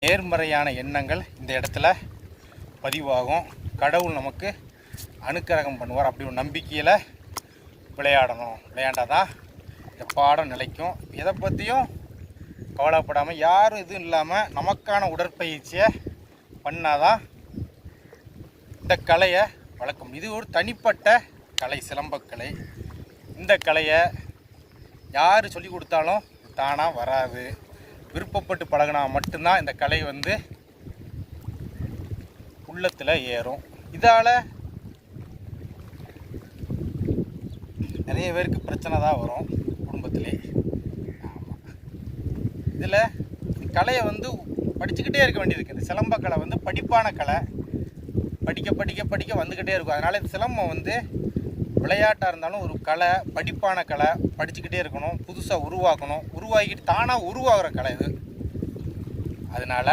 நேர்மறையான எண்ணங்கள் இந்த இடத்துல பதிவாகும். கடவுள் நமக்கு அனுக்கிரகம் பண்ணுவார். அப்படி ஒரு நம்பிக்கையில் விளையாடணும். விளையாண்டாதான் இந்த பாடம் நிலைக்கும். எதை பற்றியும் கவலைப்படாமல் யாரும் இதுவும் இல்லாமல் நமக்கான உடற்பயிற்சியை பண்ணாதான் இந்த கலையை வளர்க்கும். இது ஒரு தனிப்பட்ட கலை, சிலம்பக்கலை. இந்த கலையை யார் சொல்லி கொடுத்தாலும் தானாக வராது. விருப்பப்பட்டு பழகினா மட்டும்தான் இந்த கலை உள்ளத்தில் ஏறும். இதால் நிறைய பேருக்கு பிரச்சனை தான் வரும் குடும்பத்திலே. இதில் கலையை படிச்சுக்கிட்டே இருக்க வேண்டியது. இந்த சிலம்பக்கலை படிப்பான கலை. படிக்க படிக்க படிக்க வந்துக்கிட்டே இருக்கும். அதனால் இந்த சிலம்பம் விளையாட்டாக இருந்தாலும் ஒரு கலை, படிப்பான கலை. படிச்சுக்கிட்டே இருக்கணும், புதுசாக உருவாக்கணும். உருவாக்கிட்டு தானாக உருவாகிற கலை இது. அதனால்